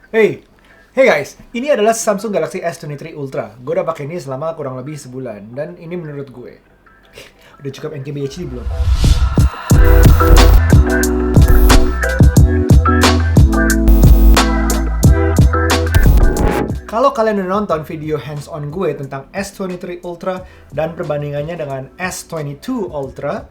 Hey, hey guys, ini adalah Samsung Galaxy S23 Ultra. Gue udah pakai ini selama kurang lebih sebulan dan ini menurut gue udah cukup NKBHD belum? Kalau kalian udah nonton video hands-on gue tentang S23 Ultra dan perbandingannya dengan S22 Ultra,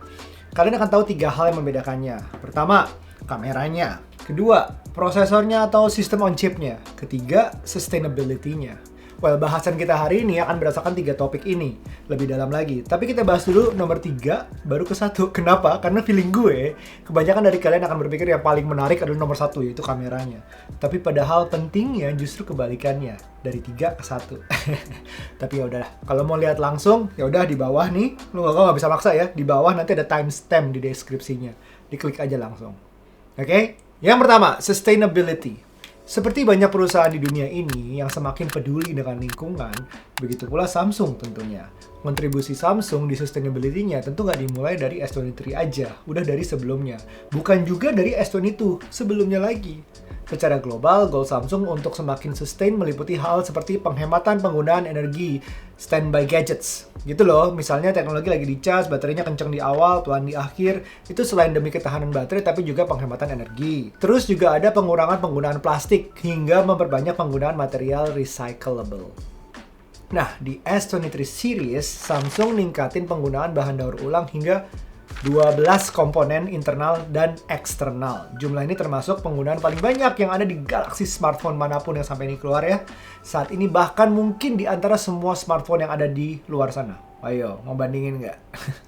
kalian akan tahu 3 hal yang membedakannya. Pertama, kameranya. Kedua, prosesornya atau sistem on chipnya. Ketiga, sustainability-nya. Well, bahasan kita hari ini akan berdasarkan 3 topik ini. Lebih dalam lagi. Tapi kita bahas dulu nomor 3, baru ke 1. Kenapa? Karena feeling gue, kebanyakan dari kalian akan berpikir yang paling menarik adalah nomor 1, yaitu kameranya. Tapi padahal pentingnya justru kebalikannya. Dari 3 ke 1. Tapi ya udahlah. Kalau mau lihat langsung, ya udah di bawah nih. Lu nggak bisa maksa ya. Di bawah nanti ada timestamp di deskripsinya. Diklik aja langsung. Oke? Yang pertama, sustainability. Seperti banyak perusahaan di dunia ini yang semakin peduli dengan lingkungan, begitu pula Samsung tentunya. Kontribusi Samsung di sustainability-nya tentu nggak dimulai dari S23 aja, udah dari sebelumnya. Bukan juga dari S22, sebelumnya lagi. Secara global, goal Samsung untuk semakin sustain meliputi hal seperti penghematan penggunaan energi, standby gadgets. Gitu loh, misalnya teknologi lagi dicas, baterainya kenceng di awal, pelan di akhir. Itu selain demi ketahanan baterai, tapi juga penghematan energi. Terus juga ada pengurangan penggunaan plastik, hingga memperbanyak penggunaan material recyclable. Nah, di S23 series, Samsung ningkatin penggunaan bahan daur ulang hingga 12 komponen internal dan eksternal. Jumlah ini termasuk penggunaan paling banyak yang ada di Galaxy smartphone manapun yang sampai ini keluar ya. Saat ini bahkan mungkin di antara semua smartphone yang ada di luar sana. Ayo, mau bandingin nggak?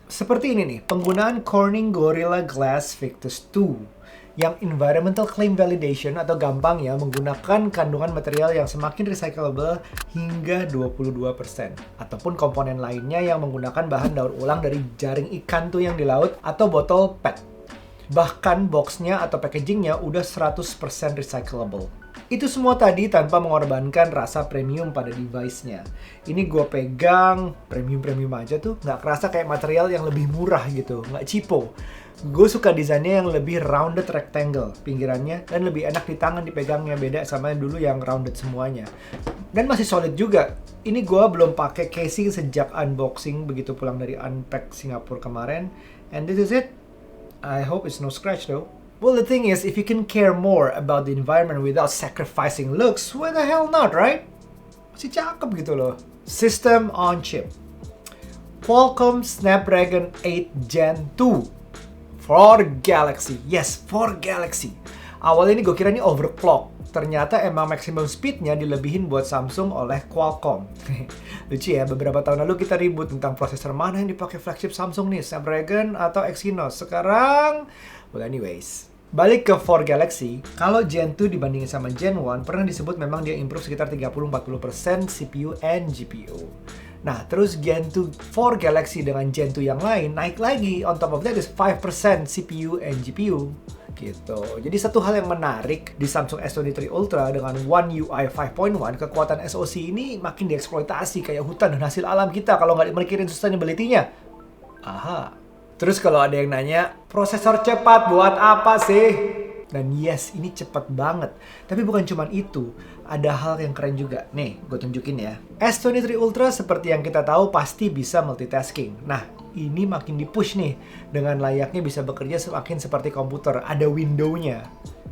Seperti ini nih, penggunaan Corning Gorilla Glass Victus 2 yang environmental claim validation atau gampang ya menggunakan kandungan material yang semakin recyclable hingga 22%. Ataupun komponen lainnya yang menggunakan bahan daur ulang dari jaring ikan tuh yang di laut atau botol PET. Bahkan boxnya atau packagingnya udah 100% recyclable. Itu semua tadi tanpa mengorbankan rasa premium pada device-nya. Ini gue pegang, premium-premium aja tuh, nggak kerasa kayak material yang lebih murah gitu, nggak cheapo. Gue suka desainnya yang lebih rounded rectangle pinggirannya dan lebih enak di tangan dipegangnya, beda sama yang dulu yang rounded semuanya. Dan masih solid juga. Ini gue belum pakai casing sejak unboxing begitu pulang dari Unpack Singapura kemarin. And this is it. I hope it's no scratch though. Well, the thing is, if you can care more about the environment without sacrificing looks, why the hell not, right? Masih cakep gitu loh. System on chip. Qualcomm Snapdragon 8 Gen 2 for Galaxy. Yes, for Galaxy. Awalnya ini gue kira ini overclock. Ternyata emang maximum speednya dilebihin buat Samsung oleh Qualcomm. Lucu ya, beberapa tahun lalu kita ribut tentang prosesor mana yang dipakai flagship Samsung nih, Snapdragon atau Exynos. Sekarang, well anyways. Balik ke 4 Galaxy, kalau Gen 2 dibandingin sama Gen 1, pernah disebut memang dia improve sekitar 30-40% CPU and GPU. Nah, terus Gen 2 4 Galaxy dengan Gen 2 yang lain naik lagi. On top of that is 5% CPU and GPU. Gitu. Jadi satu hal yang menarik di Samsung S23 Ultra dengan One UI 5.1, kekuatan SoC ini makin dieksploitasi kayak hutan dan hasil alam kita kalau nggak mikirin sustainability-nya. Aha. Terus kalau ada yang nanya, prosesor cepat buat apa sih? Dan yes, ini cepat banget. Tapi bukan cuma itu, ada hal yang keren juga. Nih, gue tunjukin ya. S23 Ultra seperti yang kita tahu pasti bisa multitasking. Nah, ini makin dipush nih. Dengan layaknya bisa bekerja semakin seperti komputer. Ada window-nya.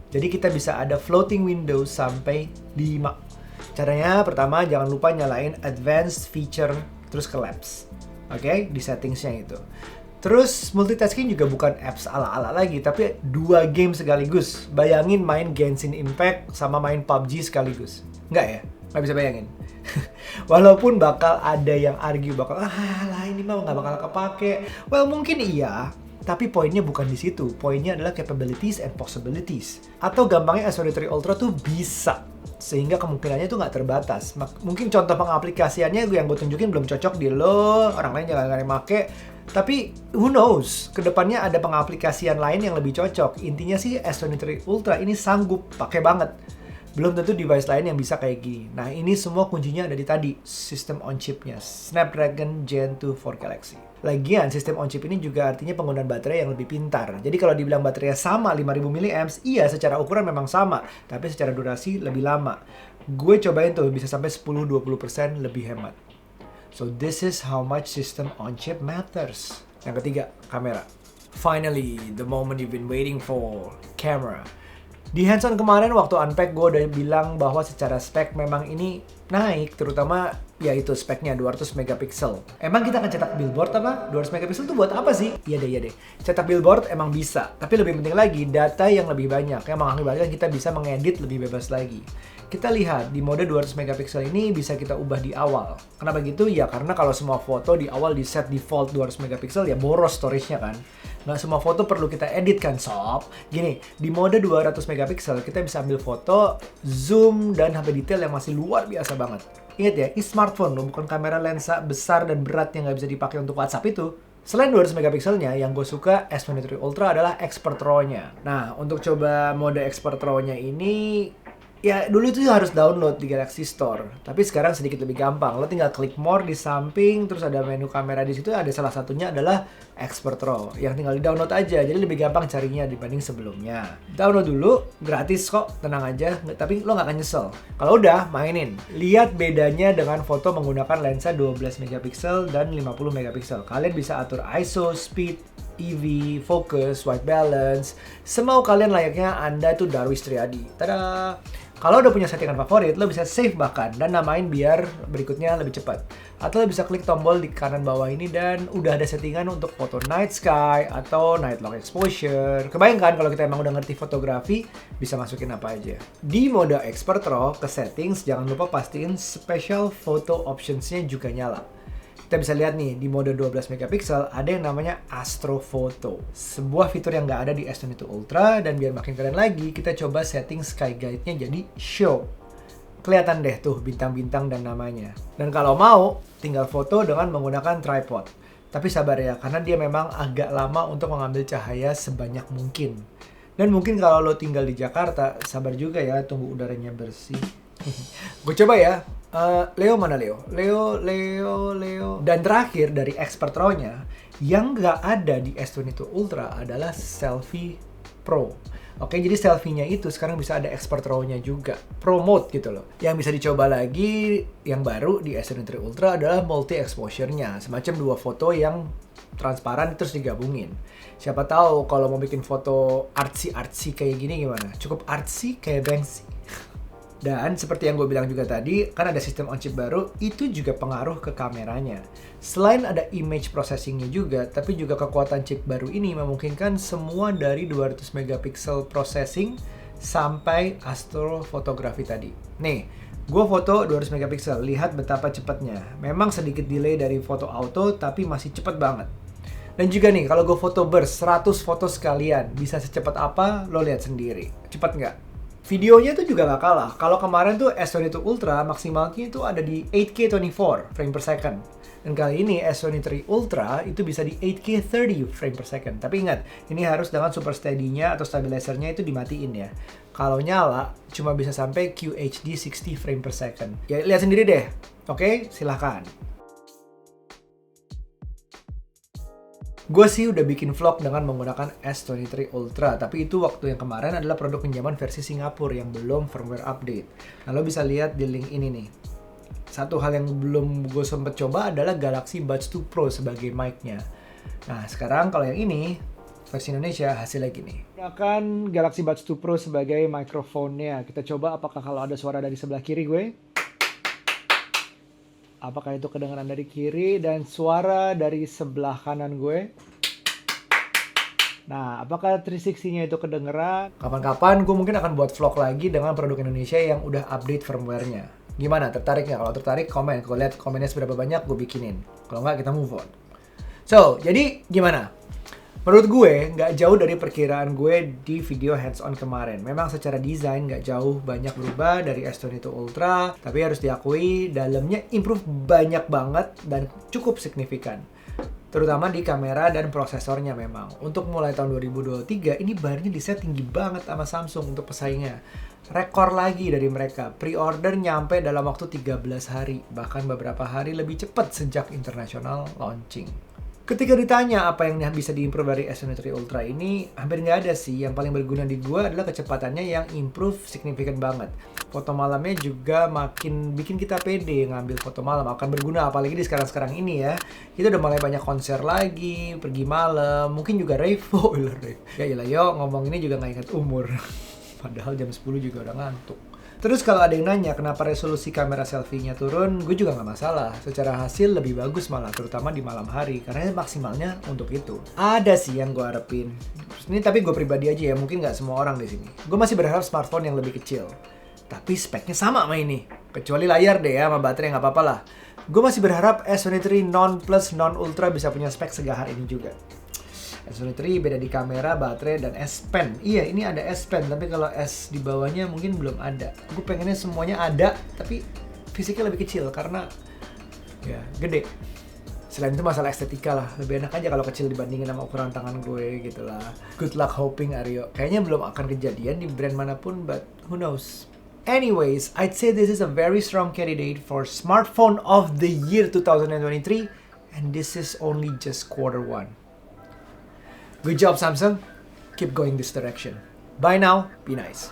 Jadi kita bisa ada floating window sampai 5. Caranya pertama jangan lupa nyalain advanced feature terus ke labs. Oke, di settingsnya itu. Terus multitasking juga bukan apps ala-ala lagi, tapi 2 game sekaligus. Bayangin main Genshin Impact sama main PUBG sekaligus. Nggak ya? Nggak bisa bayangin. Walaupun bakal ada yang argue, bakal, lah ini mah nggak bakal kepake. Well, mungkin iya. Tapi poinnya bukan di situ. Poinnya adalah capabilities and possibilities. Atau gampangnya S23 Ultra tuh bisa. Sehingga kemungkinannya tuh nggak terbatas. Mungkin contoh pengaplikasiannya yang gue tunjukin belum cocok di lo, orang lain jangan nggak make. Tapi who knows, kedepannya ada pengaplikasian lain yang lebih cocok. Intinya sih S23 Ultra ini sanggup, pakai banget. Belum tentu device lain yang bisa kayak gini. Nah, ini semua kuncinya ada di tadi, sistem on chipnya, Snapdragon Gen 2 4 Galaxy. Lagian, sistem on chip ini juga artinya penggunaan baterai yang lebih pintar. Jadi kalau dibilang baterainya sama 5000 mAh, iya secara ukuran memang sama, tapi secara durasi lebih lama. Gue cobain tuh bisa sampai 10-20% lebih hemat. So this is how much system on chip matters. Yang ketiga, kamera. Finally, the moment you've been waiting for, camera. Di hands-on kemarin waktu unpack gue udah bilang bahwa secara spek memang ini naik, terutama yaitu speknya 200 megapiksel. Emang kita akan cetak billboard apa? 200 megapiksel tuh buat apa sih? Iya deh. Cetak billboard emang bisa, tapi lebih penting lagi data yang lebih banyak yang mengakibatkan kita bisa mengedit lebih bebas lagi. Kita lihat di mode 200 megapiksel ini bisa kita ubah di awal. Kenapa gitu? Ya karena kalau semua foto di awal di set default 200 megapiksel ya boros storage-nya kan. Nggak semua foto perlu kita edit kan sob. Gini, di mode 200 megapiksel kita bisa ambil foto, zoom, dan sampai detail yang masih luar biasa banget. Ingat ya, ini smartphone loh, bukan kamera lensa besar dan berat yang nggak bisa dipakai untuk WhatsApp itu. Selain 200 megapikselnya, yang gue suka S23 Ultra adalah Expert RAW-nya. Nah, untuk coba mode Expert RAW-nya ini, ya dulu itu harus download di Galaxy Store, tapi sekarang sedikit lebih gampang. Lo tinggal klik more di samping, terus ada menu kamera di situ. Ada salah satunya adalah Expert RAW, yang tinggal di download aja. Jadi lebih gampang carinya dibanding sebelumnya. Download dulu, gratis kok, tenang aja. Tapi lo nggak akan nyesel. Kalau udah, mainin. Lihat bedanya dengan foto menggunakan lensa 12 megapiksel dan 50 megapiksel. Kalian bisa atur ISO, speed, EV, focus, white balance. Semau kalian layaknya Anda tuh Darwis Triadi. Tada! Kalau udah punya settingan favorit, lo bisa save bahkan dan namain biar berikutnya lebih cepat. Atau lo bisa klik tombol di kanan bawah ini dan udah ada settingan untuk foto night sky atau night long exposure. Kebayangkan kalau kita emang udah ngerti fotografi, bisa masukin apa aja. Di mode Expert RAW, ke settings, jangan lupa pastiin special photo options-nya juga nyala. Kita bisa lihat nih, di mode 12 megapiksel ada yang namanya Astrophoto. Sebuah fitur yang nggak ada di S22 Ultra, dan biar makin keren lagi, kita coba setting Sky Guide-nya jadi Show. Kelihatan deh tuh bintang-bintang dan namanya. Dan kalau mau, tinggal foto dengan menggunakan tripod. Tapi sabar ya, karena dia memang agak lama untuk mengambil cahaya sebanyak mungkin. Dan mungkin kalau lo tinggal di Jakarta, sabar juga ya, tunggu udaranya bersih. Gue coba ya. Leo mana Leo? Leo. Dan terakhir dari Expert RAW-nya, yang nggak ada di S22 Ultra adalah Selfie Pro. Oke, jadi selfie-nya itu sekarang bisa ada Expert RAW-nya juga. Pro Mode gitu loh. Yang bisa dicoba lagi, yang baru di S23 Ultra adalah multi exposure-nya. Semacam dua foto yang transparan terus digabungin. Siapa tahu kalau mau bikin foto artsy kayak gini gimana? Cukup artsy kayak Banksy. Dan seperti yang gue bilang juga tadi, kan ada sistem on chip baru, itu juga pengaruh ke kameranya. Selain ada image processing-nya juga, tapi juga kekuatan chip baru ini memungkinkan semua dari 200 megapiksel processing sampai astrofotografi tadi. Nih, gue foto 200 megapiksel, lihat betapa cepatnya. Memang sedikit delay dari foto auto, tapi masih cepat banget. Dan juga nih, kalau gue foto burst 100 foto sekalian, bisa secepat apa, lo lihat sendiri. Cepat nggak? Videonya tuh juga gak kalah. Kalau kemarin tuh S22 Ultra maksimalnya itu ada di 8K 24 frame per second. Dan kali ini S23 Ultra itu bisa di 8K 30 frame per second. Tapi ingat, ini harus dengan super steady-nya atau stabilizernya itu dimatiin ya. Kalau nyala, cuma bisa sampai QHD 60 frame per second. Ya lihat sendiri deh. Oke, silahkan. Gue sih udah bikin vlog dengan menggunakan S23 Ultra, tapi itu waktu yang kemarin adalah produk pinjaman versi Singapura yang belum firmware update. Nah, lo bisa lihat di link ini nih. Satu hal yang belum gue sempet coba adalah Galaxy Buds 2 Pro sebagai mic-nya. Nah, sekarang kalau yang ini, versi Indonesia hasilnya gini. Gunakan Galaxy Buds 2 Pro sebagai microphone-nya. Kita coba apakah kalau ada suara dari sebelah kiri gue. Apakah itu kedengaran dari kiri dan suara dari sebelah kanan gue? Nah, apakah 360-nya itu kedengeran? Kapan-kapan gue mungkin akan buat vlog lagi dengan produk Indonesia yang udah update firmware-nya. Gimana? Tertarik nggak? Kalau tertarik, komen. Gue lihat komennya seberapa banyak, gue bikinin. Kalau nggak, kita move on. So, jadi gimana? Menurut gue, nggak jauh dari perkiraan gue di video hands-on kemarin. Memang secara desain nggak jauh banyak berubah dari S22 Ultra, tapi harus diakui dalamnya improve banyak banget dan cukup signifikan. Terutama di kamera dan prosesornya memang. Untuk mulai tahun 2023, ini barnya di-set tinggi banget sama Samsung untuk pesaingnya. rekor lagi dari mereka. Pre-order nyampe dalam waktu 13 hari, bahkan beberapa hari lebih cepat sejak international launching. Ketika ditanya apa yang bisa diimprove dari S23 Ultra ini, hampir nggak ada sih. Yang paling berguna di gua adalah kecepatannya yang improve signifikan banget. Foto malamnya juga makin bikin kita pede ngambil foto malam. Akan berguna apalagi di sekarang-sekarang ini ya. Kita udah mulai banyak konser lagi, pergi malam, mungkin juga rave. Ya iyalah yo, ngomong ini juga nggak ingat umur. Padahal jam 10 juga udah ngantuk. Terus kalau ada yang nanya kenapa resolusi kamera selfie-nya turun, gue juga nggak masalah. Secara hasil lebih bagus malah, terutama di malam hari, karena maksimalnya untuk itu. Ada sih yang gue harapin. Ini tapi gue pribadi aja ya, mungkin nggak semua orang di sini. Gue masih berharap smartphone yang lebih kecil. Tapi speknya sama sama ini. Kecuali layar deh ya, sama baterai nggak apa-apa lah. Gue masih berharap S23 Non Plus Non Ultra bisa punya spek segahar ini juga. S23 beda di kamera, baterai, dan S Pen. Iya, ini ada S Pen, tapi kalau S di bawahnya mungkin belum ada. Gue pengennya semuanya ada, tapi fisiknya lebih kecil karena ya gede. Selain itu masalah estetika lah, lebih enak aja kalau kecil dibandingin sama ukuran tangan gue gitu lah. Good luck hoping Aryo. Kayaknya belum akan kejadian di brand manapun, but who knows. Anyways, I'd say this is a very strong candidate for Smartphone of the Year 2023, and this is only just Q1. Good job, Samsung. Keep going this direction. Bye now. Be nice.